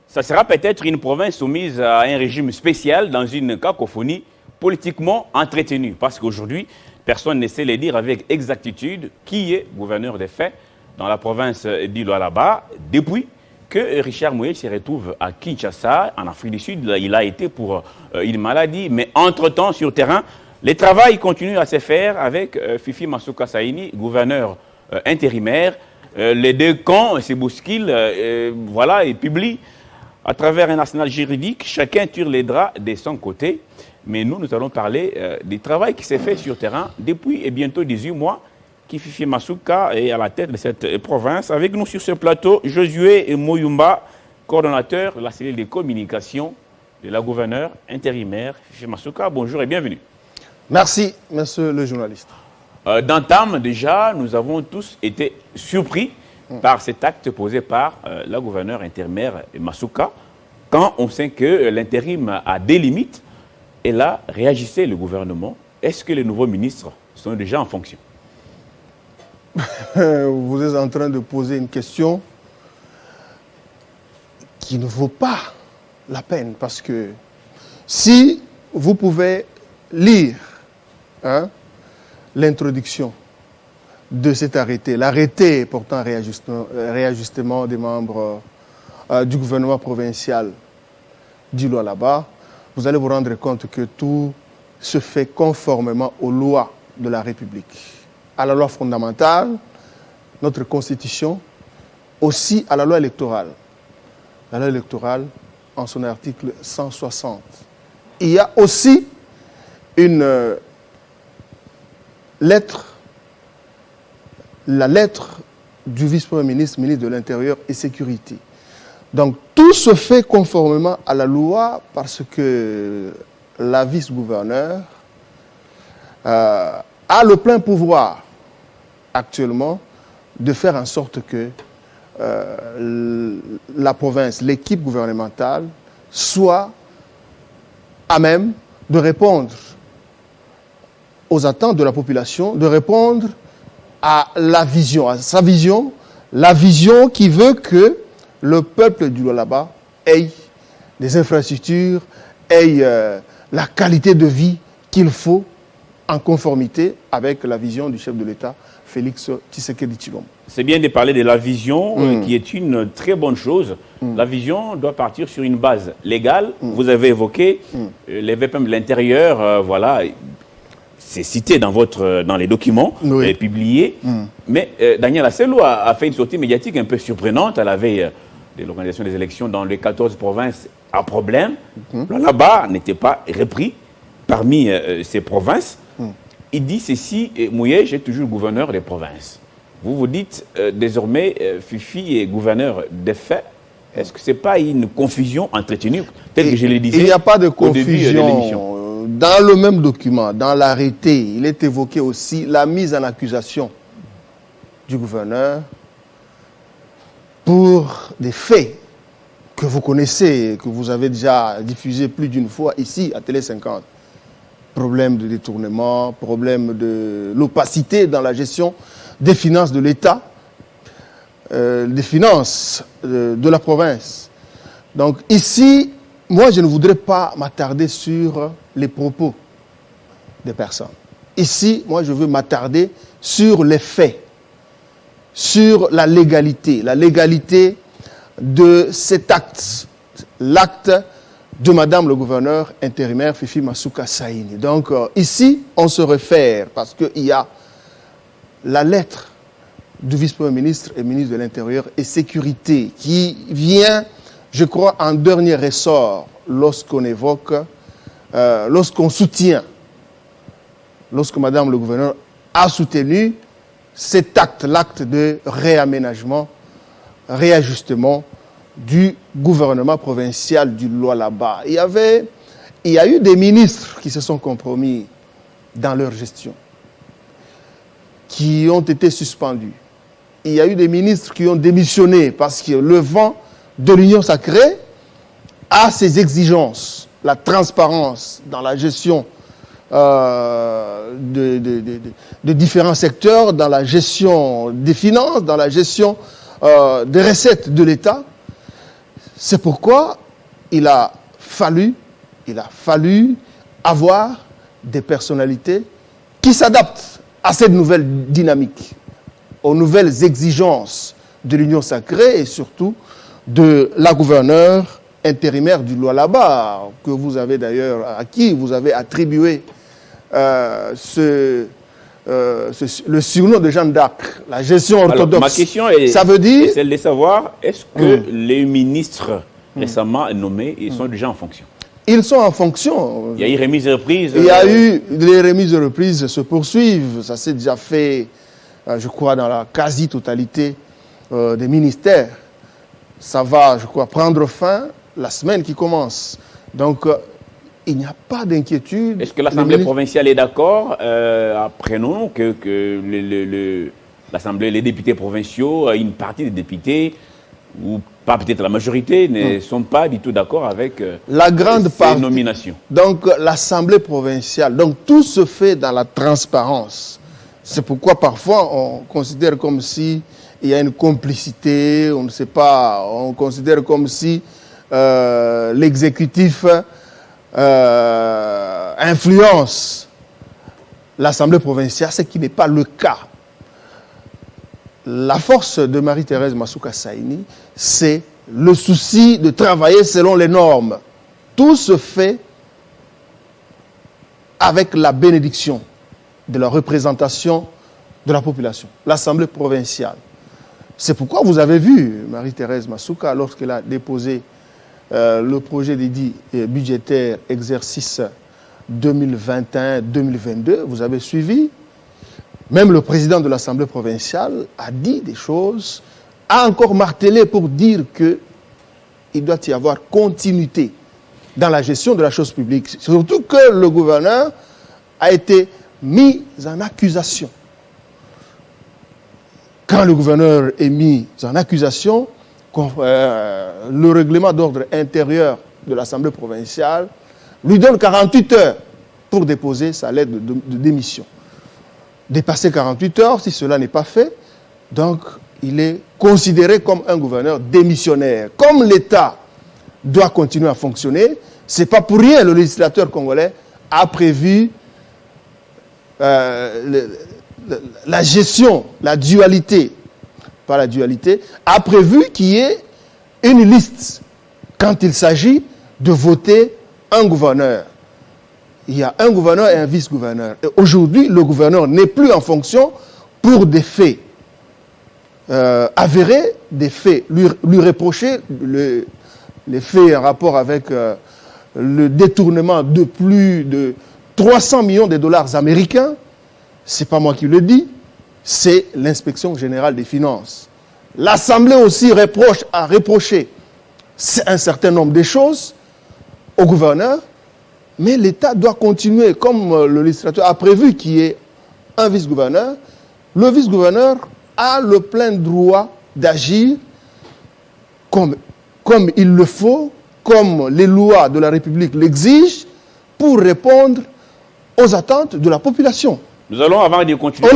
Ça sera peut-être une province soumise à un régime spécial dans une cacophonie politiquement entretenue. Parce qu'aujourd'hui, personne ne sait le dire avec exactitude qui est gouverneur des faits dans la province d'Ilo-Alaba depuis que Richard Mouyej se retrouve à Kinshasa, en Afrique du Sud. Il a été pour une maladie, mais entre-temps, sur terrain, le travail continue à se faire avec Fifi Masuka Saini, gouverneur intérimaire. Les deux camps se bousculent, voilà, et publient à travers un arsenal juridique, chacun tire les draps de son côté. Mais nous allons parler du travail qui s'est fait sur terrain depuis et bientôt 18 mois, qui Fifi Masuka est à la tête de cette province. Avec nous sur ce plateau, Josué Moyumba, coordonnateur de la cellule de communication de la gouverneure intérimaire Fifi Masuka. Bonjour et bienvenue. Merci, monsieur le journaliste. D'entame, déjà, nous avons tous été surpris par cet acte posé par la gouverneure intérimaire Masuka, quand on sait que l'intérim a des limites. Et là, réagissait le gouvernement. Est-ce que les nouveaux ministres sont déjà en fonction? Vous êtes en train de poser une question qui ne vaut pas la peine, parce que si vous pouvez lire l'introduction de cet arrêté, l'arrêté portant réajustement des membres du gouvernement provincial d'Ilo-Alaba, vous allez vous rendre compte que tout se fait conformément aux lois de la République, à la loi fondamentale, notre constitution, aussi à la loi électorale. La loi électorale, en son article 160. Il y a aussi une lettre, la lettre du vice-premier ministre, ministre de l'Intérieur et Sécurité. Donc tout se fait conformément à la loi parce que la vice-gouverneure a le plein pouvoir actuellement de faire en sorte que la province, l'équipe gouvernementale, soit à même de répondre aux attentes de la population, de répondre à la vision, à sa vision, la vision qui veut que le peuple du Lualaba ait des infrastructures, ait la qualité de vie qu'il faut en conformité avec la vision du chef de l'État, Félix Tshisekedi Tshilombo. C'est bien de parler de la vision qui est une très bonne chose. La vision doit partir sur une base légale. Vous avez évoqué les VPM de l'intérieur, voilà, c'est cité dans les documents publiés. Mais Daniel Asselo a fait une sortie médiatique un peu surprenante à la veille de l'organisation des élections dans les 14 provinces à problème. Là-bas n'était pas repris parmi ces provinces. Il dit ceci, Mouyej est toujours gouverneur des provinces. Vous vous dites désormais Fifi est gouverneur des faits. Est-ce que ce n'est pas une confusion entretenue, tel que je le disais? Il n'y a pas de confusion. Dans le même document, dans l'arrêté, il est évoqué aussi la mise en accusation du gouverneur pour des faits que vous connaissez, que vous avez déjà diffusés plus d'une fois ici à Télé 50. Problème de détournement, problème de l'opacité dans la gestion des finances de l'État, des finances de la province. Donc ici, moi je ne voudrais pas m'attarder sur les propos des personnes. Ici, moi je veux m'attarder sur les faits, sur la légalité de cet acte, l'acte de Madame le gouverneur intérimaire Fifi Masuka Saini. Donc ici, on se réfère, parce qu'il y a la lettre du vice-premier ministre et ministre de l'Intérieur et Sécurité qui vient, je crois, en dernier ressort lorsqu'on évoque, lorsqu'on soutient, lorsque Madame le gouverneur a soutenu cet acte, l'acte de réaménagement, réajustement du gouvernement provincial du Lualaba. Il y a eu des ministres qui se sont compromis dans leur gestion, qui ont été suspendus. Il y a eu des ministres qui ont démissionné parce que le vent de l'Union sacrée a ses exigences, la transparence dans la gestion de différents secteurs, dans la gestion des finances, dans la gestion des recettes de l'État. C'est pourquoi il a fallu avoir des personnalités qui s'adaptent à cette nouvelle dynamique, aux nouvelles exigences de l'Union sacrée et surtout de la gouverneure intérimaire du Lualaba, que vous avez d'ailleurs, à qui vous avez attribué le surnom de Jeanne d'Arc, la gestion orthodoxe. Alors, ma question est, ça veut dire, celle de savoir, est-ce que les ministres récemment nommés, ils sont déjà en fonction? Ils sont en fonction. Il y a eu remise et reprise. Il y a eu, les remises et reprises se poursuivent. Ça s'est déjà fait, je crois, dans la quasi-totalité des ministères. Ça va, je crois, prendre fin la semaine qui commence. Donc, il n'y a pas d'inquiétude. Est-ce que l'Assemblée provinciale est d'accord? Apprenons que l'Assemblée, les députés provinciaux, une partie des députés, ou pas peut-être la majorité, ne sont pas du tout d'accord avec la grande ces nominations. Donc, l'Assemblée provinciale, donc tout se fait dans la transparence. C'est pourquoi parfois on considère comme si il y a une complicité, on ne sait pas, on considère comme si l'exécutif influence l'Assemblée provinciale, ce qui n'est pas le cas. La force de Marie-Thérèse Masuka Saini, c'est le souci de travailler selon les normes. Tout se fait avec la bénédiction de la représentation de la population, l'Assemblée provinciale. C'est pourquoi vous avez vu Marie-Thérèse Masuka, lorsqu'elle a déposé le projet d'édit budgétaire exercice 2021-2022, vous avez suivi. Même le président de l'Assemblée provinciale a dit des choses, a encore martelé pour dire qu'il doit y avoir continuité dans la gestion de la chose publique. Surtout que le gouverneur a été mis en accusation. Quand le gouverneur est mis en accusation, le règlement d'ordre intérieur de l'Assemblée provinciale lui donne 48 heures pour déposer sa lettre de démission. Dépasser 48 heures, si cela n'est pas fait, donc il est considéré comme un gouverneur démissionnaire. Comme l'État doit continuer à fonctionner, ce n'est pas pour rien le législateur congolais a prévu la gestion, la dualité, pas la dualité, a prévu qu'il y ait une liste quand il s'agit de voter un gouverneur. Il y a un gouverneur et un vice-gouverneur. Et aujourd'hui, le gouverneur n'est plus en fonction pour des faits avérés, des faits, lui reprocher les faits en rapport avec le détournement de plus de 300 millions de dollars américains. Ce n'est pas moi qui le dis, c'est l'inspection générale des finances. L'Assemblée aussi a reproché un certain nombre de choses au gouverneur. Mais l'État doit continuer, comme le législateur a prévu qu'il y ait un vice-gouverneur. Le vice-gouverneur a le plein droit d'agir comme il le faut, comme les lois de la République l'exigent, pour répondre aux attentes de la population. Nous allons, avant de continuer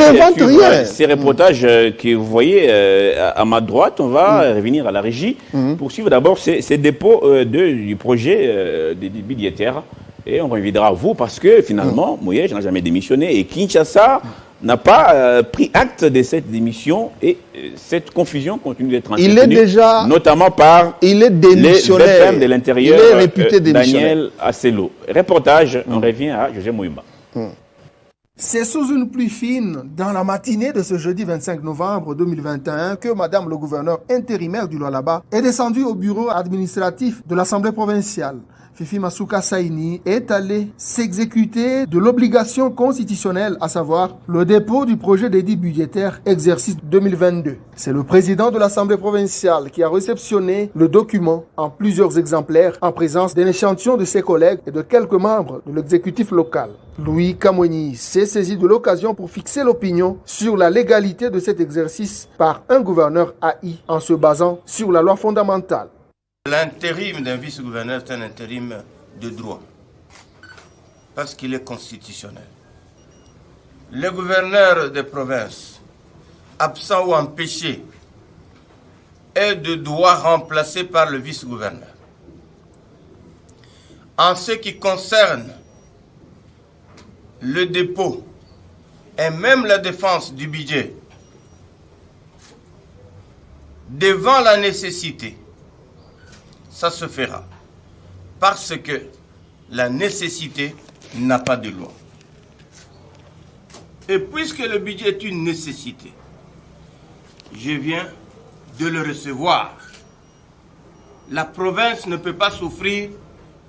ces reportages que vous voyez à ma droite, on va revenir à la régie pour suivre d'abord ces dépôts du projet des budgétaires. Et on reviendra à vous parce que finalement, Mouyej n'a jamais démissionné et Kinshasa n'a pas pris acte de cette démission et cette confusion continue d'être entretenue. Il est déjà, notamment par les FM de l'intérieur, il est réputé Daniel Asselo. Reportage, on revient à José Mouimba. C'est sous une pluie fine, dans la matinée de ce jeudi 25 novembre 2021, que Madame le gouverneur intérimaire du Lualaba est descendue au bureau administratif de l'Assemblée provinciale. Fifi Masuka Saini est allé s'exécuter de l'obligation constitutionnelle, à savoir le dépôt du projet d'édit budgétaire exercice 2022. C'est le président de l'Assemblée provinciale qui a réceptionné le document en plusieurs exemplaires en présence d'un échantillon de ses collègues et de quelques membres de l'exécutif local. Louis Kamweni s'est saisi de l'occasion pour fixer l'opinion sur la légalité de cet exercice par un gouverneur AI en se basant sur la loi fondamentale. L'intérim d'un vice-gouverneur est un intérim de droit, parce qu'il est constitutionnel. Le gouverneur de province, absent ou empêché est de droit remplacé par le vice-gouverneur. En ce qui concerne le dépôt et même la défense du budget, devant la nécessité, ça se fera. Parce que la nécessité n'a pas de loi. Et puisque le budget est une nécessité, je viens de le recevoir. La province ne peut pas souffrir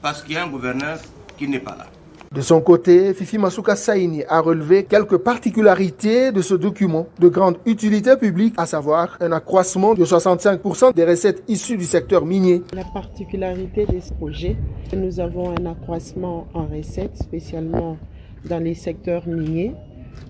parce qu'il y a un gouverneur qui n'est pas là. De son côté, Fifi Masuka Saini a relevé quelques particularités de ce document de grande utilité publique, à savoir un accroissement de 65% des recettes issues du secteur minier. La particularité de ce projet, nous avons un accroissement en recettes, spécialement dans les secteurs miniers,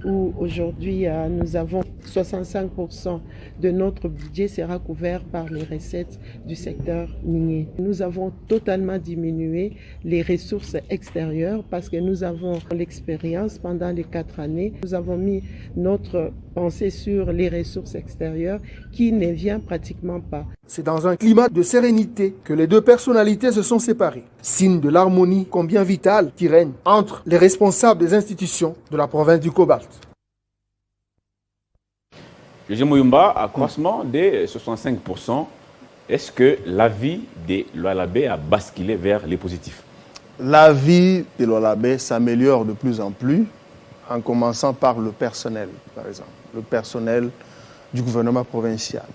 où aujourd'hui nous avons 65% de notre budget sera couvert par les recettes du secteur minier. Nous avons totalement diminué les ressources extérieures parce que nous avons l'expérience pendant les 4 années. Nous avons mis notre pensée sur les ressources extérieures qui ne vient pratiquement pas. C'est dans un climat de sérénité que les deux personnalités se sont séparées, signe de l'harmonie combien vitale qui règne entre les responsables des institutions de la province du Cobalt. José Moyumba, accroissement de 65%. Est-ce que la vie de l'Oualabé a basculé vers les positifs? La vie de l'Oualabé s'améliore de plus en plus, en commençant par le personnel, par exemple, le personnel du gouvernement provincial.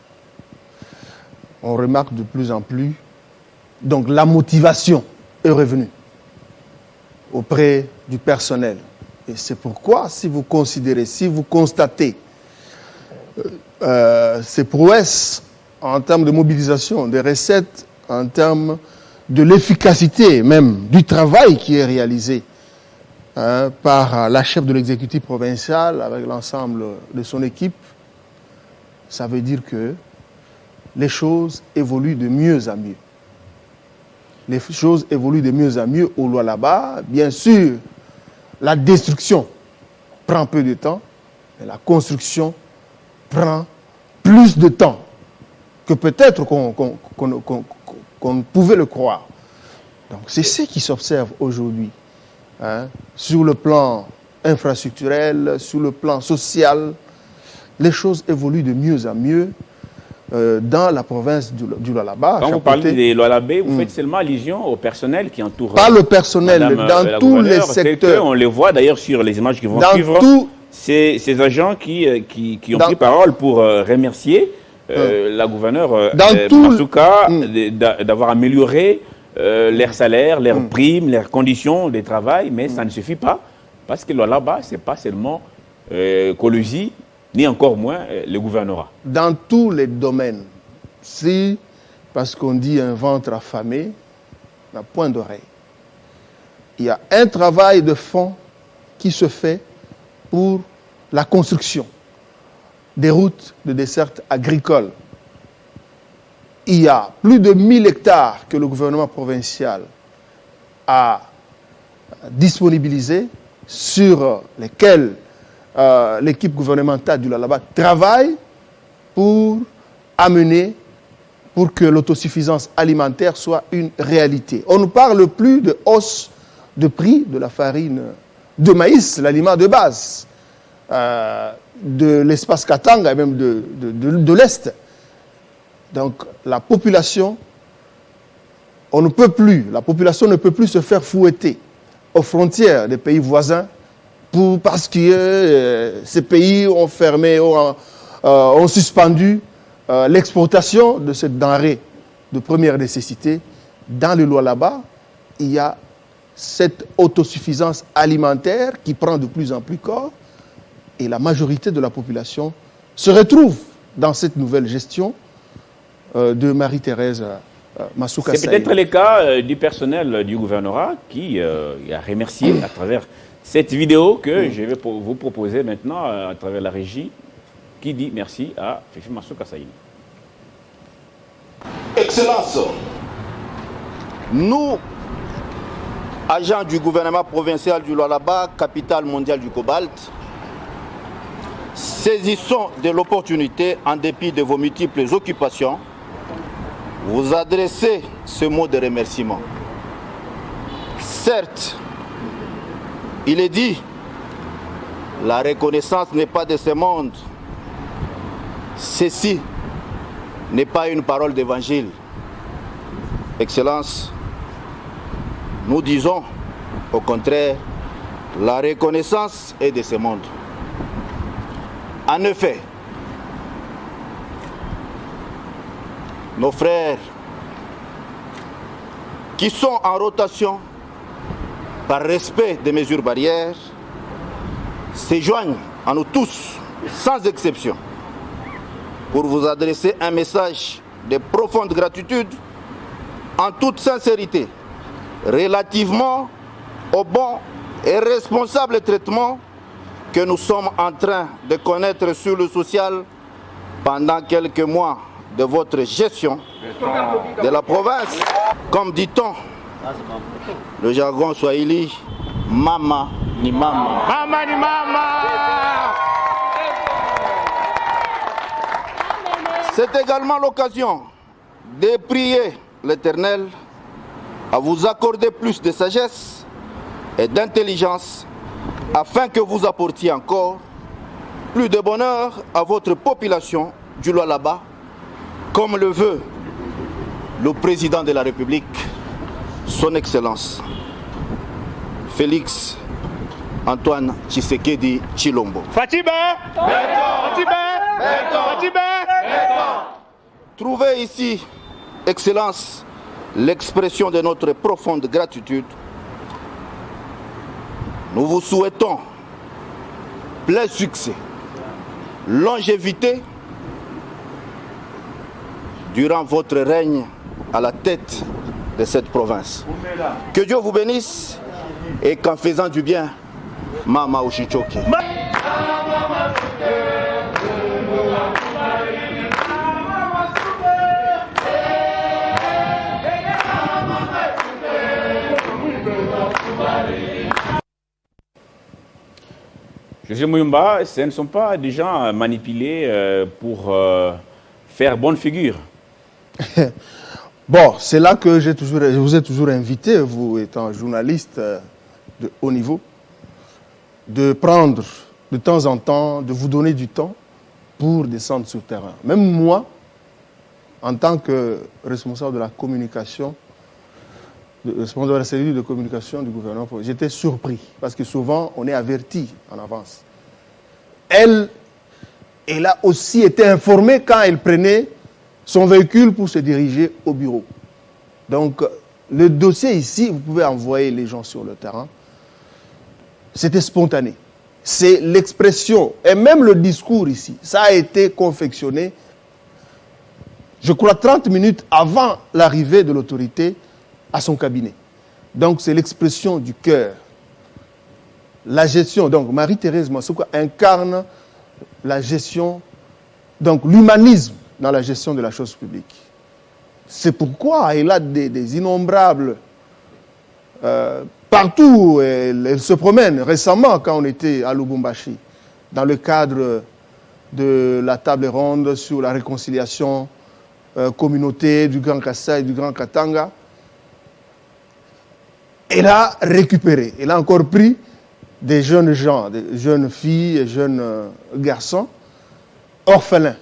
On remarque de plus en plus, donc la motivation est revenue auprès du personnel. Et c'est pourquoi, si vous considérez, si vous constatez ces prouesses en termes de mobilisation des recettes, en termes de l'efficacité même du travail qui est réalisé par la chef de l'exécutif provincial avec l'ensemble de son équipe, ça veut dire que les choses évoluent de mieux en mieux. Les choses évoluent de mieux en mieux au Lualaba. Bien sûr, la destruction prend peu de temps, mais la construction prend plus de temps que peut-être qu'on pouvait le croire. Donc c'est ce qui s'observe aujourd'hui, sur le plan infrastructurel, sur le plan social. Les choses évoluent de mieux en mieux dans la province du Lualaba. Quand vous parlez des Lualabé, vous faites seulement allusion au personnel qui entoure. Pas le personnel, dans tous les secteurs. On les voit d'ailleurs sur les images qui vont suivre. Ces agents qui ont pris parole pour remercier la gouverneure Masuka d'avoir amélioré leurs salaires, leurs primes, leurs conditions de travail, mais ça ne suffit pas, parce que là-bas, ce n'est pas seulement Colosi, ni encore moins le gouvernorat. Dans tous les domaines, si, parce qu'on dit un ventre affamé, n'a point d'oreille. Il y a un travail de fond qui se fait pour la construction des routes de desserte agricole. Il y a plus de 1000 hectares que le gouvernement provincial a disponibilisés, sur lesquels l'équipe gouvernementale du Lualaba travaille pour amener, pour que l'autosuffisance alimentaire soit une réalité. On ne parle plus de hausse de prix de la farine de maïs, l'aliment de base, de l'espace Katanga et même de l'Est. Donc la population, la population ne peut plus se faire fouetter aux frontières des pays voisins parce que ces pays ont fermé, ont suspendu l'exportation de cette denrée de première nécessité. Dans le Lualaba, il y a cette autosuffisance alimentaire qui prend de plus en plus corps, et la majorité de la population se retrouve dans cette nouvelle gestion de Marie-Thérèse Masuka Saini. C'est peut-être le cas du personnel du gouvernorat qui a remercié à travers cette vidéo que je vais vous proposer maintenant à travers la régie, qui dit merci à Fifi Masuka Saini. Excellence, nous, agents du gouvernement provincial du Lualaba, capitale mondiale du cobalt, saisissons de l'opportunité, en dépit de vos multiples occupations, vous adresser ce mot de remerciement. Certes, il est dit, la reconnaissance n'est pas de ce monde. Ceci n'est pas une parole d'évangile. Excellence, nous disons, au contraire, la reconnaissance est de ce monde. En effet, nos frères qui sont en rotation par respect des mesures barrières se joignent à nous tous, sans exception, pour vous adresser un message de profonde gratitude en toute sincérité relativement au bon et responsable traitement que nous sommes en train de connaître sur le social pendant quelques mois de votre gestion de la province. Comme dit-on, le jargon swahili, mama ni mama. Mama ni mama. C'est également l'occasion de prier l'Éternel à vous accorder plus de sagesse et d'intelligence afin que vous apportiez encore plus de bonheur à votre population du Lualaba, comme le veut le président de la République, son Excellence, Félix Antoine Tshisekedi Tshilombo. Fatibé, Trouvez ici, Excellence, l'expression de notre profonde gratitude. Nous vous souhaitons plein succès, longévité durant votre règne à la tête de cette province. Que Dieu vous bénisse et qu'en faisant du bien, Mama Oshichoke. José Muyumba, ce ne sont pas des gens manipulés pour faire bonne figure. Bon, c'est là que je vous ai toujours invité, vous étant journaliste de haut niveau, de prendre de temps en temps, de vous donner du temps pour descendre sur le terrain. Même moi, en tant que responsable de la communication, responsable de la cellule de communication du gouvernement, j'étais surpris, parce que souvent, on est averti en avance. Elle a aussi été informée quand elle prenait son véhicule pour se diriger au bureau. Donc, le dossier ici, vous pouvez envoyer les gens sur le terrain. C'était spontané. C'est l'expression, et même le discours ici, ça a été confectionné, je crois, 30 minutes avant l'arrivée de l'autorité à son cabinet. Donc, c'est l'expression du cœur. La gestion, donc Marie-Thérèse Masuka incarne la gestion, donc l'humanisme dans la gestion de la chose publique. C'est pourquoi elle a des innombrables... partout, elle se promène. Récemment, quand on était à Lubumbashi, dans le cadre de la table ronde sur la réconciliation communauté du Grand Kassai et du Grand Katanga, elle a récupéré, elle a encore pris des jeunes gens, des jeunes filles et jeunes garçons orphelins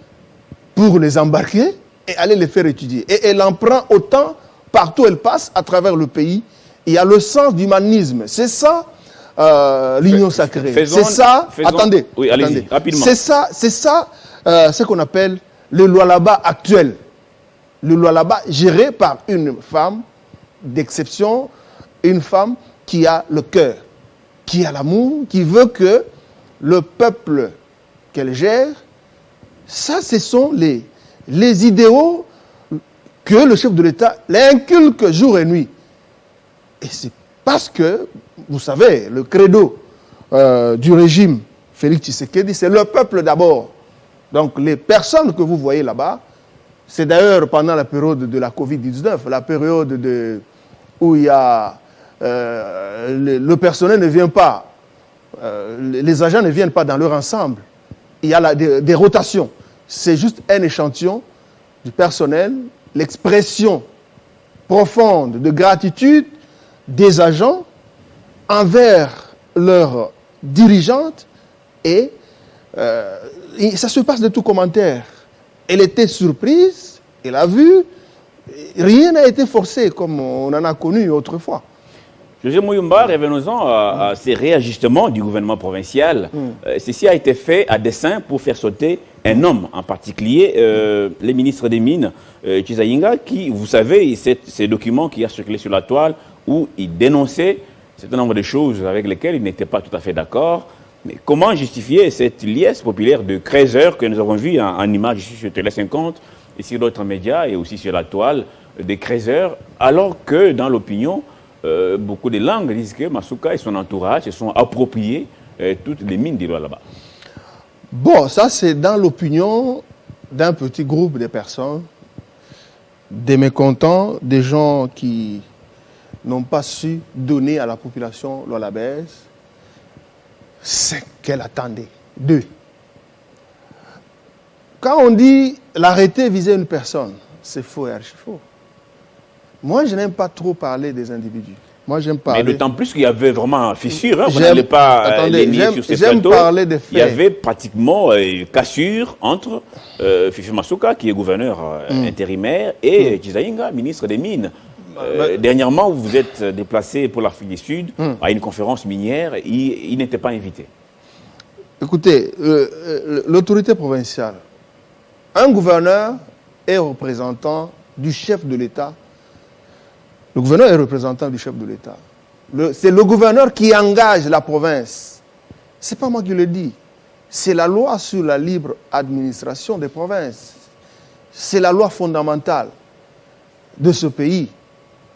pour les embarquer et aller les faire étudier. Et elle en prend autant partout où elle passe à travers le pays. Il y a le sens d'humanisme. C'est ça l'union sacrée. C'est ça. Attendez. Oui, allez-y, rapidement. C'est ça ce qu'on appelle le Lualaba actuel. Le Lualaba géré par une femme d'exception, une femme qui a le cœur, qui a l'amour, qui veut que le peuple qu'elle gère, ça, ce sont les idéaux que le chef de l'État l'inculque jour et nuit. Et c'est parce que, vous savez, le credo du régime Félix Tshisekedi, c'est le peuple d'abord. Donc les personnes que vous voyez là-bas, c'est d'ailleurs pendant la période de la Covid-19, la période où il y a le personnel ne vient pas, les agents ne viennent pas dans leur ensemble. Il y a des rotations. C'est juste un échantillon du personnel, l'expression profonde de gratitude des agents envers leurs dirigeantes et ça se passe de tout commentaire. Elle était surprise, elle a vu, rien n'a été forcé comme on en a connu autrefois. José Mouyumba, revenons-en à ces réajustements du gouvernement provincial. Ceci a été fait à dessein pour faire sauter un homme en particulier, le ministre des Mines, Chizaïnga, qui, vous savez, ces documents qui a circulé sur la toile où il dénonçait un certain nombre de choses avec lesquelles il n'était pas tout à fait d'accord. Mais comment justifier cette liesse populaire de 13 heures que nous avons vu en image ici sur Télé 50 et sur d'autres médias et aussi sur la toile, des 13 heures, alors que dans l'opinion, beaucoup de langues disent que Masuka et son entourage se sont appropriés toutes les mines du Lualaba. Bon, ça c'est dans l'opinion d'un petit groupe de personnes, des mécontents, des gens qui n'ont pas su donner à la population lualabaise ce qu'elle attendait d'eux. Quand on dit l'arrêté visait une personne, c'est faux et archi-faux. Moi, je n'aime pas trop parler des individus. Moi, j'aime parler... Mais d'autant plus qu'il y avait vraiment fissure. Hein, vous n'allez pas les nier sur ces plateaux. Parler des faits. Il y avait pratiquement une cassure entre Fifi Masuka, qui est gouverneur intérimaire, et Chizaïnga, ministre des Mines. Dernièrement, vous vous êtes déplacé pour l'Afrique du Sud à une conférence minière. Il n'était pas invité. Écoutez, l'autorité provinciale, un gouverneur est représentant du chef de l'État. Le gouverneur est représentant du chef de l'État. C'est le gouverneur qui engage la province. Ce n'est pas moi qui le dis. C'est la loi sur la libre administration des provinces. C'est la loi fondamentale de ce pays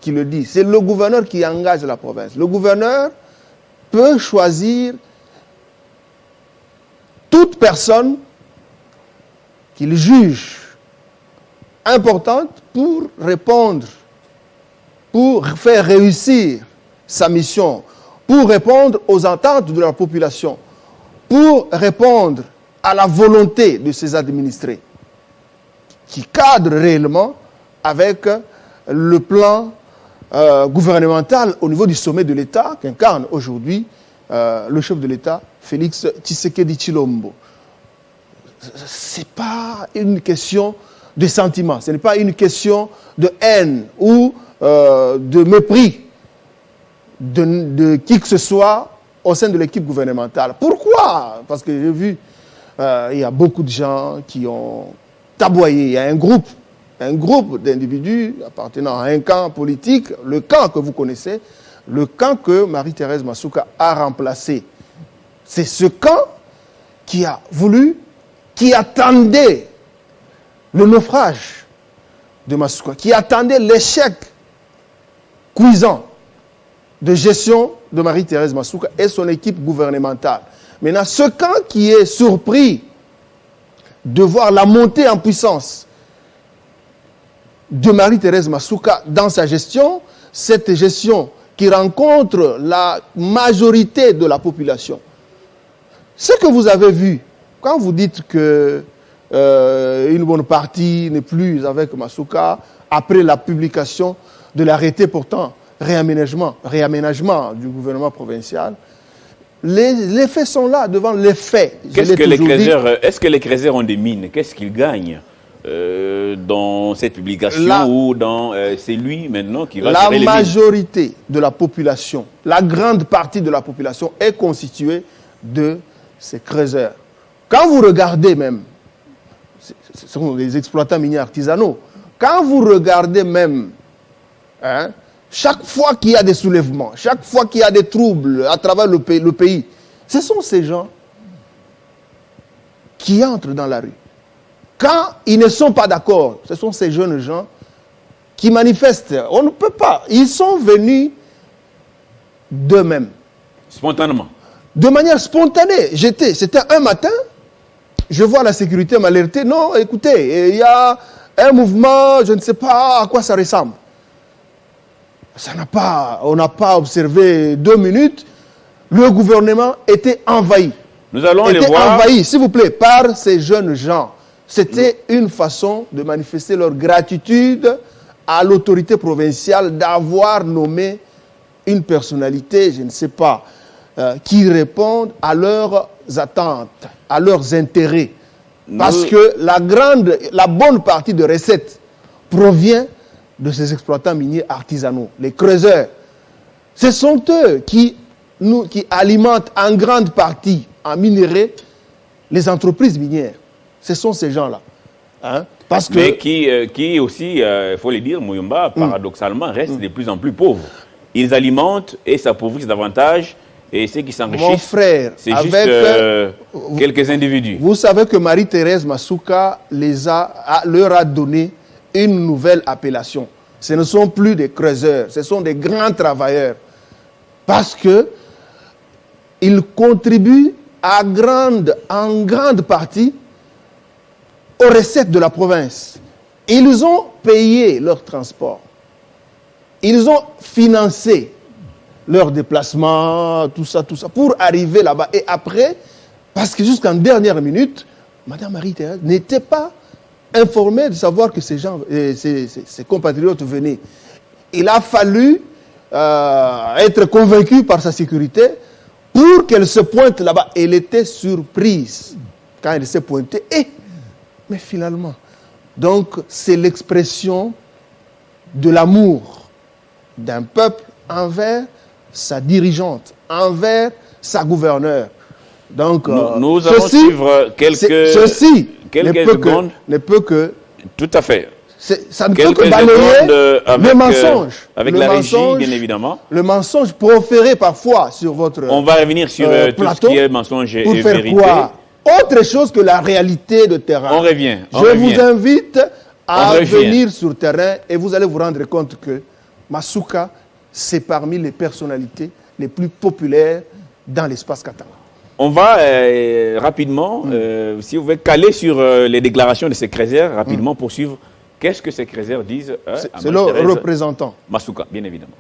qui le dit. C'est le gouverneur qui engage la province. Le gouverneur peut choisir toute personne qu'il juge importante pour répondre, pour faire réussir sa mission, pour répondre aux attentes de la population, pour répondre à la volonté de ses administrés, qui cadrent réellement avec le plan gouvernemental au niveau du sommet de l'État qu'incarne aujourd'hui le chef de l'État, Félix Tshisekedi Tshilombo. Ce n'est pas une question de sentiment, ce n'est pas une question de haine ou de mépris de qui que ce soit au sein de l'équipe gouvernementale. Pourquoi? Parce que j'ai vu, il y a beaucoup de gens qui ont taboyé. Il y a un groupe d'individus appartenant à un camp politique, le camp que vous connaissez, le camp que Marie-Thérèse Masuka a remplacé. C'est ce camp qui a voulu, qui attendait le naufrage de Masuka, qui attendait l'échec cuisant de gestion de Marie-Thérèse Masuka et son équipe gouvernementale. Maintenant, ce camp qui est surpris de voir la montée en puissance de Marie-Thérèse Masuka dans sa gestion, cette gestion qui rencontre la majorité de la population. Ce que vous avez vu, quand vous dites que une bonne partie n'est plus avec Masuka, après la publication de l'arrêté portant réaménagement du gouvernement provincial, les faits sont là, devant les faits. Est-ce que les Crézeurs ont des mines? Qu'est-ce qu'ils gagnent dans cette publication ou dans c'est lui maintenant qui va gérer les mines? La majorité de la population, la grande partie de la population est constituée de ces Crézeurs. Quand vous regardez même, ce sont des exploitants miniers artisanaux, quand vous regardez même, chaque fois qu'il y a des soulèvements, chaque fois qu'il y a des troubles à travers le pays, ce sont ces gens qui entrent dans la rue. Quand ils ne sont pas d'accord, ce sont ces jeunes gens qui manifestent. On ne peut pas. Ils sont venus d'eux-mêmes. Spontanément. De manière spontanée. C'était un matin, je vois la sécurité m'alerter. Non, écoutez, il y a un mouvement, je ne sais pas à quoi ça ressemble. On n'a pas observé 2 minutes. Le gouvernement était envahi. Nous allons les voir. Envahi, s'il vous plaît, par ces jeunes gens. C'était une façon de manifester leur gratitude à l'autorité provinciale d'avoir nommé une personnalité, je ne sais pas, qui répond à leurs attentes, à leurs intérêts. Parce que la bonne partie de recettes provient de ces exploitants miniers artisanaux, les creuseurs. Ce sont eux qui alimentent en grande partie en minerais les entreprises minières. Ce sont ces gens-là. Hein? Mais qui aussi, il faut le dire, Muyumba, paradoxalement, restent de plus en plus pauvres. Ils alimentent et s'appauvrissent davantage. Et ceux qui s'enrichissent, c'est juste quelques individus. Vous savez que Marie-Thérèse Masuka leur a donné une nouvelle appellation. Ce ne sont plus des creuseurs, ce sont des grands travailleurs. Parce qu'ils contribuent en grande partie aux recettes de la province. Ils ont payé leur transport. Ils ont financé leur déplacement, tout ça, pour arriver là-bas. Et après, parce que jusqu'en dernière minute, Mme Marie-Thérèse n'était pas informée de savoir que ces gens, ses compatriotes venaient. Il a fallu être convaincue par sa sécurité pour qu'elle se pointe là-bas. Elle était surprise quand elle s'est pointée. Mais finalement, donc c'est l'expression de l'amour d'un peuple envers sa dirigeante, envers sa gouverneure. Donc, nous allons suivre quelques secondes. Ne peut que... Tout à fait. Ça ne peut que balayer le mensonge. Avec la régie, bien évidemment. Le mensonge proféré parfois sur votre On va revenir sur tout ce qui est mensonge et vérité. Pour faire quoi? Autre chose que la réalité de terrain. On revient. Je vous invite à venir sur terrain et vous allez vous rendre compte que Masuka, c'est parmi les personnalités les plus populaires dans l'espace catalan. On va rapidement, si vous voulez, caler sur les déclarations de ces Crézers, rapidement poursuivre. Qu'est-ce que ces Crézers disent c'est leur représentant. Masuka, bien évidemment.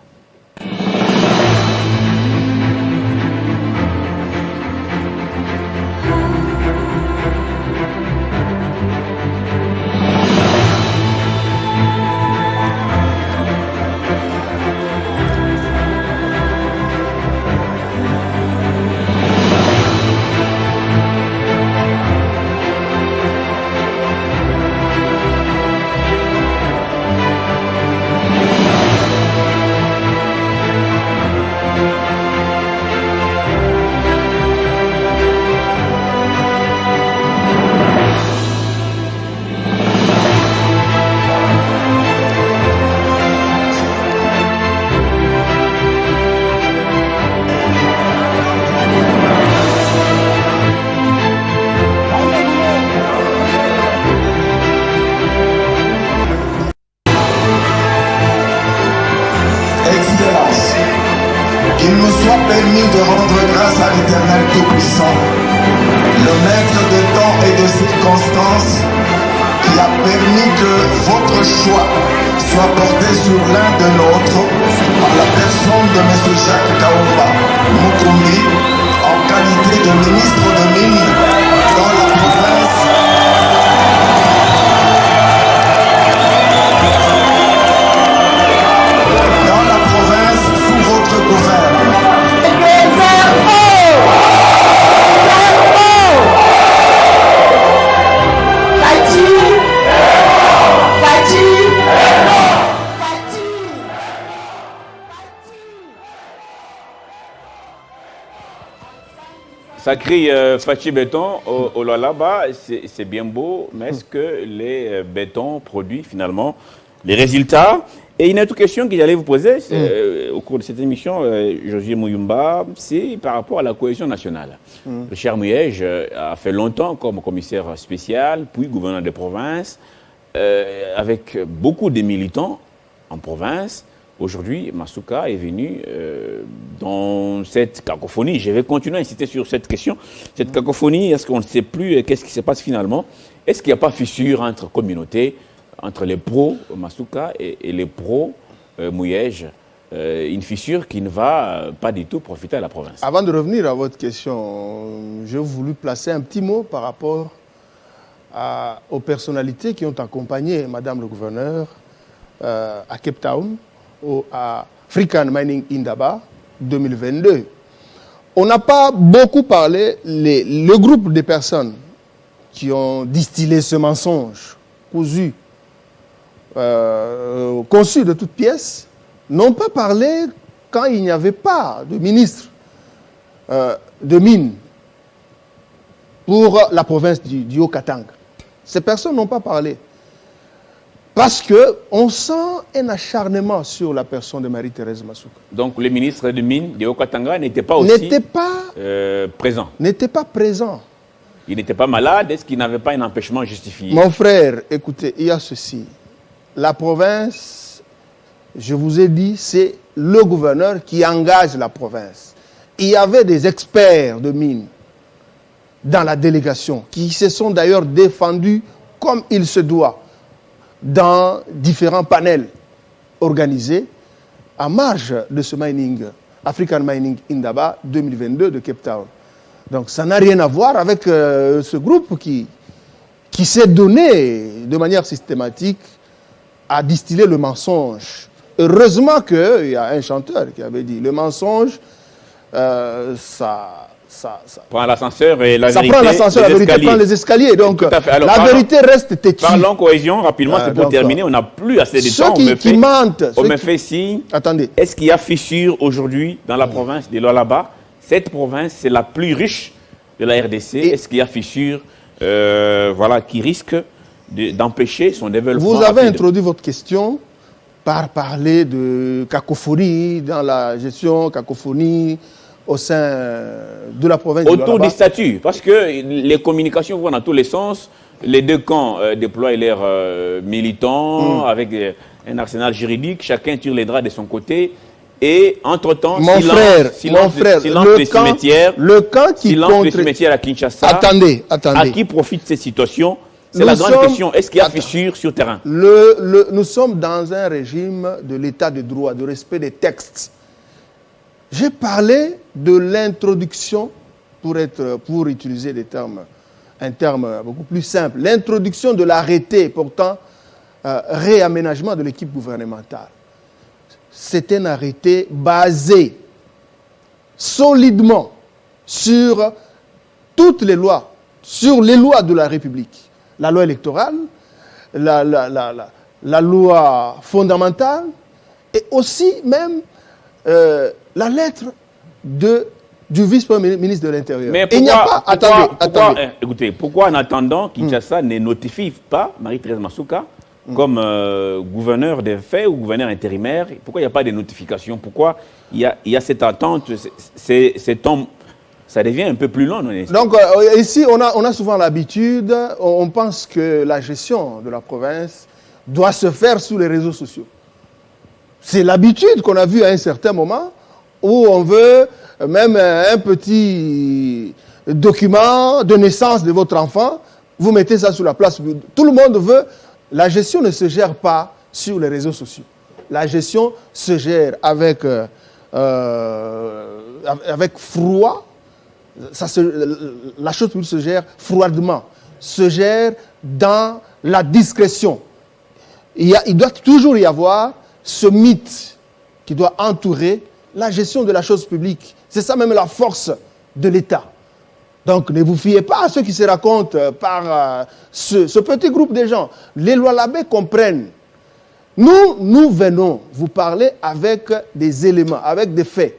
Qu'il nous soit permis de rendre grâce à l'Éternel Tout-Puissant, le maître de temps et de circonstances, qui a permis que votre choix soit porté sur l'un de nôtres par la personne de M. Jacques Kaumba Mukumbi, en qualité de ministre de Mines dans la province. Sous votre gouvernement. Ça crie Fachi Béton au Lualaba, c'est bien beau, mais est-ce que les bétons produits finalement les résultats? Et une autre question que j'allais vous poser au cours de cette émission, Josué Muyumba, c'est par rapport à la cohésion nationale. Richard Muyej a fait longtemps comme commissaire spécial, puis gouverneur de province, avec beaucoup de militants en province. Aujourd'hui, Masuka est venu dans cette cacophonie. Je vais continuer à insister sur cette question. Cette cacophonie, est-ce qu'on ne sait plus qu'est-ce qui se passe finalement? Est-ce qu'il n'y a pas fissure entre communautés, entre les pros Masuka et les pros Muyej, une fissure qui ne va pas du tout profiter à la province? Avant de revenir à votre question, j'ai voulu placer un petit mot par rapport aux personnalités qui ont accompagné Madame le gouverneur à Cape Town, à African Mining Indaba 2022. On n'a pas beaucoup parlé, le groupe de personnes qui ont distillé ce mensonge, conçu de toutes pièces, n'ont pas parlé quand il n'y avait pas de ministre de mines pour la province du Haut-Katanga. Ces personnes n'ont pas parlé. Parce qu'on sent un acharnement sur la personne de Marie-Thérèse Masuka. Donc le ministre de Mines de Haut-Katanga n'était pas aussi présent. N'était pas présent. Il n'était pas malade. Est-ce qu'il n'avait pas un empêchement justifié? Mon frère, écoutez, il y a ceci. La province, je vous ai dit, c'est le gouverneur qui engage la province. Il y avait des experts de mines dans la délégation qui se sont d'ailleurs défendus comme il se doit dans différents panels organisés à marge de ce mining, African Mining Indaba 2022 de Cape Town. Donc ça n'a rien à voir avec ce groupe qui s'est donné de manière systématique à distiller le mensonge. Heureusement qu'il y a un chanteur qui avait dit le mensonge, ça prend l'ascenseur et la ça vérité. Prend l'ascenseur, la vérité prend les escaliers. Donc Alors, la vérité reste têtue. Parlons cohésion, rapidement, c'est pour terminer. On n'a plus assez de temps. Ceux qui mentent. On me fait signe. Attendez. Est-ce qu'il y a fissure aujourd'hui dans la province de Lualaba? Cette province, c'est la plus riche de la RDC. Est-ce qu'il y a fissure qui risque d'empêcher son développement? Vous avez introduit votre question par parler de cacophonie dans la gestion, cacophonie au sein de la province de Autour des statuts, parce que les communications vont dans tous les sens. Les deux camps déploient leurs militants avec un arsenal juridique. Chacun tire les draps de son côté. Et entre-temps, silence des cimetières. Le camp qui silence des cimetières à Kinshasa. Attendez. À qui profite cette situation? C'est la grande question. Est-ce qu'il y a fissure sur terrain? Nous sommes dans un régime de l'état de droit, de respect des textes. J'ai parlé de l'introduction, pour utiliser un terme beaucoup plus simple, l'introduction de l'arrêté portant réaménagement de l'équipe gouvernementale. C'est un arrêté basé solidement sur toutes les lois, sur les lois de la République. La loi électorale, la loi fondamentale et aussi même la lettre du vice-premier ministre de l'Intérieur. Mais pourquoi en attendant Kinshasa ne notifie pas Marie-Thérèse Masuka comme gouverneur des faits ou gouverneur intérimaire? Pourquoi il n'y a pas de notification? Pourquoi il y a cette attente? Ça devient un peu plus long. Donc ici, on a souvent l'habitude, on pense que la gestion de la province doit se faire sur les réseaux sociaux. C'est l'habitude qu'on a vue à un certain moment où on veut même un petit document de naissance de votre enfant, vous mettez ça sur la place. Tout le monde veut. La gestion ne se gère pas sur les réseaux sociaux. La gestion se gère avec froid. La chose se gère froidement, se gère dans la discrétion. Il doit toujours y avoir ce mythe qui doit entourer la gestion de la chose publique. C'est ça même la force de l'État. Donc ne vous fiez pas à ceux qui se racontent par ce petit groupe de gens. Les Lualabais comprennent. Nous venons vous parler avec des éléments, avec des faits.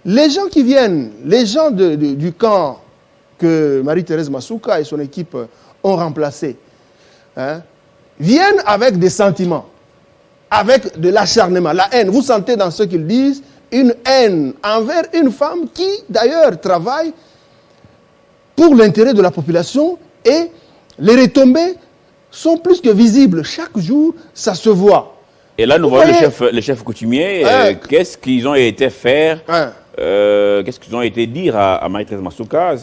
Les gens qui viennent, les gens du camp que Marie-Thérèse Masuka et son équipe ont remplacé, viennent avec des sentiments, avec de l'acharnement, la haine. Vous sentez dans ce qu'ils disent une haine envers une femme qui, d'ailleurs, travaille pour l'intérêt de la population et les retombées sont plus que visibles. Chaque jour, ça se voit. Et là, nous voyons le chef coutumier. Qu'est-ce qu'ils ont été faire qu'est-ce qu'ils ont été dire à Marie-Thérèse Masuka?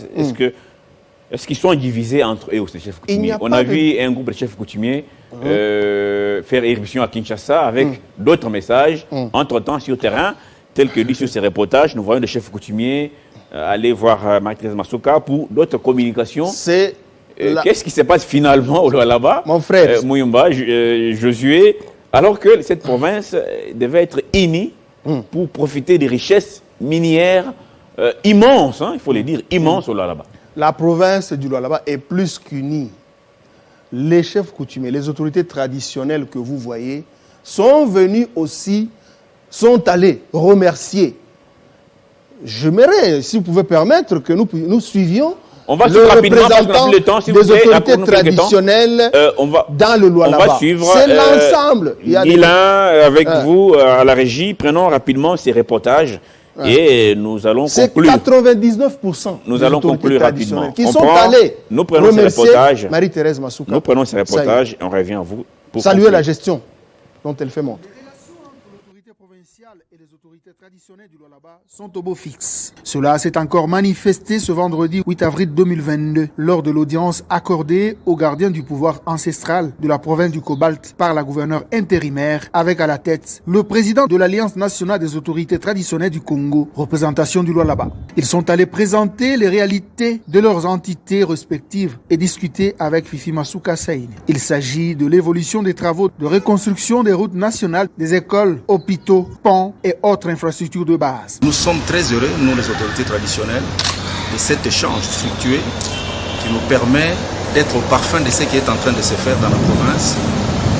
Est-ce qu'ils sont divisés entre eux, ces chefs coutumiers? On a vu un groupe de chefs coutumiers faire éruption à Kinshasa avec d'autres messages. Entre-temps, sur le terrain, tel que dit sur ces reportages, nous voyons des chefs coutumiers aller voir Marie-Thérèse Masuka pour d'autres communications Qu'est-ce qui se passe finalement au Lualaba, mon frère, Muyumba, Josué, alors que cette province devait être unie pour profiter des richesses minières immenses, hein, il faut les dire, immenses au Lualaba. La province du Lualaba est plus qu'unie. Les chefs coutumiers, les autorités traditionnelles que vous voyez, sont venus aussi, sont allés remercier. J'aimerais, si vous pouvez permettre, que nous suivions on va le rapidement représentant le temps, des autorités traditionnelles dans le Lualaba. On va suivre. C'est l'ensemble. Guilain, avec vous à la régie, prenons rapidement ces reportages et nous allons conclure. C'est 99% nous allons conclure rapidement. Qui sont allés nous prenons ces reportages. Marie-Thérèse Masuka. Nous prenons ces reportages et on revient à vous pour saluer conclure. la gestion dont elle fait montre. Et les autorités traditionnelles du Lualaba sont au beau fixe. Cela s'est encore manifesté ce vendredi 8 avril 2022 lors de l'audience accordée aux gardiens du pouvoir ancestral de la province du Cobalt par la gouverneure intérimaire avec à la tête le président de l'Alliance nationale des autorités traditionnelles du Congo, représentation du Lualaba. Ils sont allés présenter les réalités de leurs entités respectives et discuter avec Fifi Masuka Saini. Il s'agit de l'évolution des travaux de reconstruction des routes nationales, des écoles, hôpitaux, ponts et autres infrastructures de base. Nous sommes très heureux, nous les autorités traditionnelles, de cet échange fructueux qui nous permet d'être au parfum de ce qui est en train de se faire dans la province.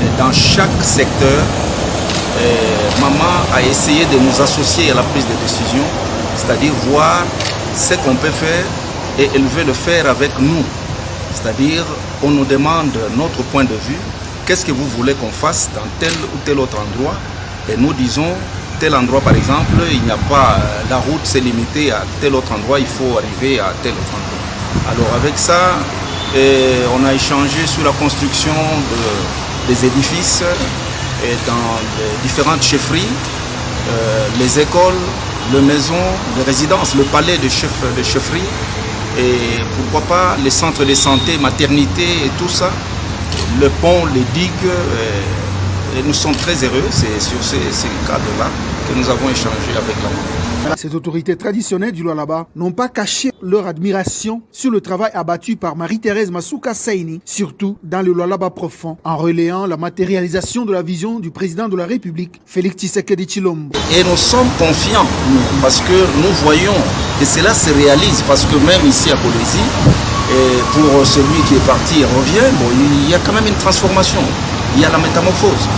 Et dans chaque secteur, maman a essayé de nous associer à la prise de décision, c'est-à-dire voir ce qu'on peut faire et elle veut le faire avec nous. C'est-à-dire, on nous demande notre point de vue, qu'est-ce que vous voulez qu'on fasse dans tel ou tel autre endroit, et nous disons, tel endroit par exemple, il n'y a pas, la route c'est limité à tel autre endroit, il faut arriver à tel autre endroit. Alors avec ça, on a échangé sur la construction des édifices et dans les différentes chefferies, les écoles, les maisons, les résidences, le palais de chefferie et pourquoi pas les centres de santé, maternité et tout ça, le pont, les digues. Et nous sommes très heureux, c'est sur ces cadres-là que nous avons échangé avec la maman. Ces autorités traditionnelles du Lualaba n'ont pas caché leur admiration sur le travail abattu par Marie-Thérèse Masuka Saini, surtout dans le Lualaba profond, en relayant la matérialisation de la vision du président de la République, Félix Tshisekedi Tshilombo. Et nous sommes confiants, parce que nous voyons que cela se réalise, parce que même ici à Kolwezi, pour celui qui est parti et revient, bon, il y a quand même une transformation. Il y a la métamorphose.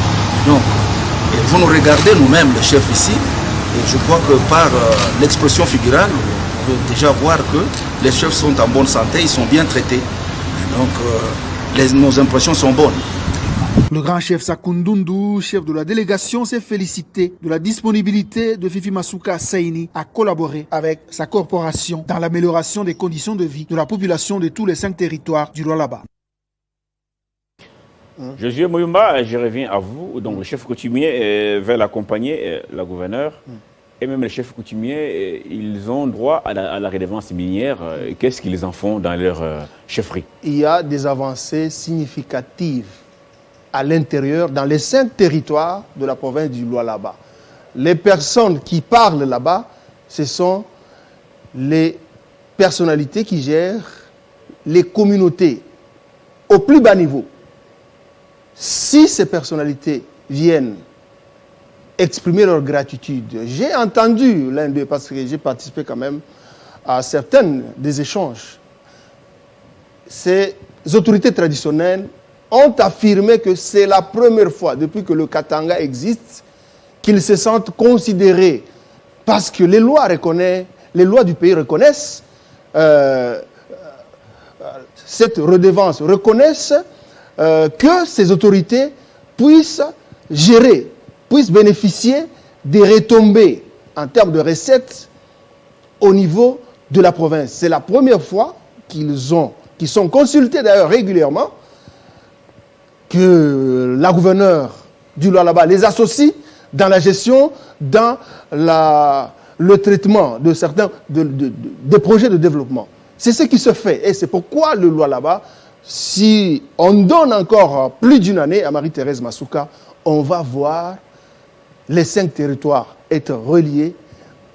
Donc, vous nous regardez nous-mêmes, les chefs ici, et je crois que par l'expression figurale, on peut déjà voir que les chefs sont en bonne santé, ils sont bien traités. Donc, nos impressions sont bonnes. Le grand chef Sakundundu, chef de la délégation, s'est félicité de la disponibilité de Fifi Masuka Saini à collaborer avec sa corporation dans l'amélioration des conditions de vie de la population de tous les 5 territoires du Lualaba. Josué Muyumba, je reviens à vous. Donc, le chef coutumier va l'accompagner, la gouverneure, et même les chefs coutumiers, ils ont droit à la redevance minière. Qu'est-ce qu'ils en font dans leur chefferie? Il y a des avancées significatives à l'intérieur, dans les 5 territoires de la province du Lualaba. Les personnes qui parlent là-bas, ce sont les personnalités qui gèrent les communautés au plus bas niveau. Si ces personnalités viennent exprimer leur gratitude, j'ai entendu l'un d'eux, parce que j'ai participé quand même à certaines des échanges, ces autorités traditionnelles ont affirmé que c'est la première fois depuis que le Katanga existe qu'ils se sentent considérés, parce que les lois du pays reconnaissent cette redevance, reconnaissent que ces autorités puissent gérer, puissent bénéficier des retombées en termes de recettes au niveau de la province. C'est la première fois qu'ils sont consultés d'ailleurs régulièrement, que la gouverneure du Lualaba les associe dans la gestion, dans le traitement de certains des projets de développement. C'est ce qui se fait et c'est pourquoi le Lualaba, si on donne encore plus d'une année à Marie-Thérèse Masuka, on va voir les 5 territoires être reliés,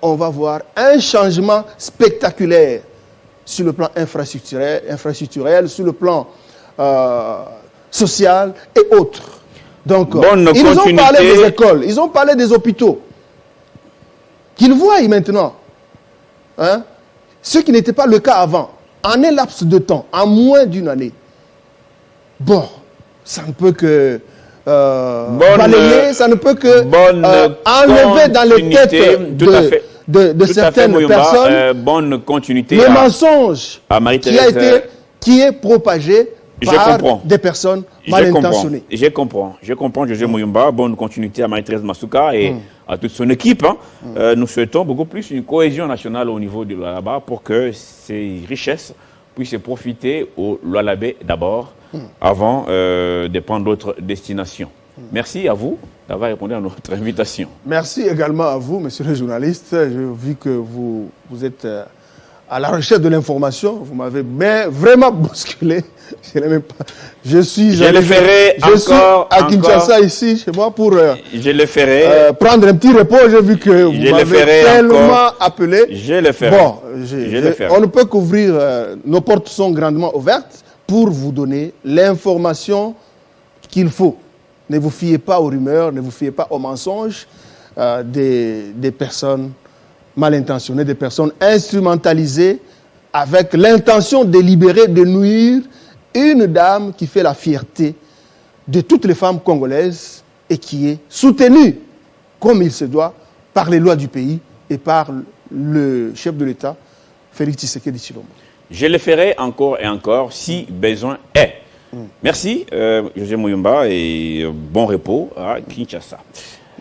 on va voir un changement spectaculaire sur le plan infrastructurel, sur le plan social et autres. Donc, ils nous ont parlé des écoles, ils ont parlé des hôpitaux. Qu'ils voient maintenant, hein, ce qui n'était pas le cas avant, en un laps de temps, en moins d'une année. Bon, ça ne peut que balayer, ça ne peut que enlever dans les têtes de certaines personnes bonne continuité le mensonge qui est propagé par des personnes mal intentionnées. Je comprends, José Muyumba. Bonne continuité à Marie-Thérèse Masuka et à toute son équipe. Hein. Nous souhaitons beaucoup plus une cohésion nationale au niveau du Lualaba pour que ces richesses puissent profiter au Lualabé d'abord, avant de prendre d'autres destinations. Merci à vous d'avoir répondu à notre invitation. Merci également à vous, monsieur le journaliste. J'ai vu que vous êtes à la recherche de l'information. Vous m'avez vraiment bousculé. Je suis à Kinshasa, ici, chez moi, pour prendre un petit repos. J'ai vu que vous m'avez tellement appelé. Bon, on ne peut qu'ouvrir, nos portes sont grandement ouvertes pour vous donner l'information qu'il faut. Ne vous fiez pas aux rumeurs, ne vous fiez pas aux mensonges des personnes mal intentionnées, des personnes instrumentalisées avec l'intention délibérée de nuire une dame qui fait la fierté de toutes les femmes congolaises et qui est soutenue, comme il se doit, par les lois du pays et par le chef de l'État, Félix Tshisekedi Tshilombo. Je le ferai encore et encore si besoin est. Merci, José Muyumba, et bon repos à Kinshasa.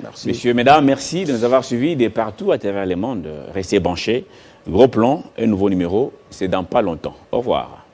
Merci. Messieurs, mesdames, merci de nous avoir suivis de partout à travers le monde. Restez branchés. Gros plan, un nouveau numéro, c'est dans pas longtemps. Au revoir.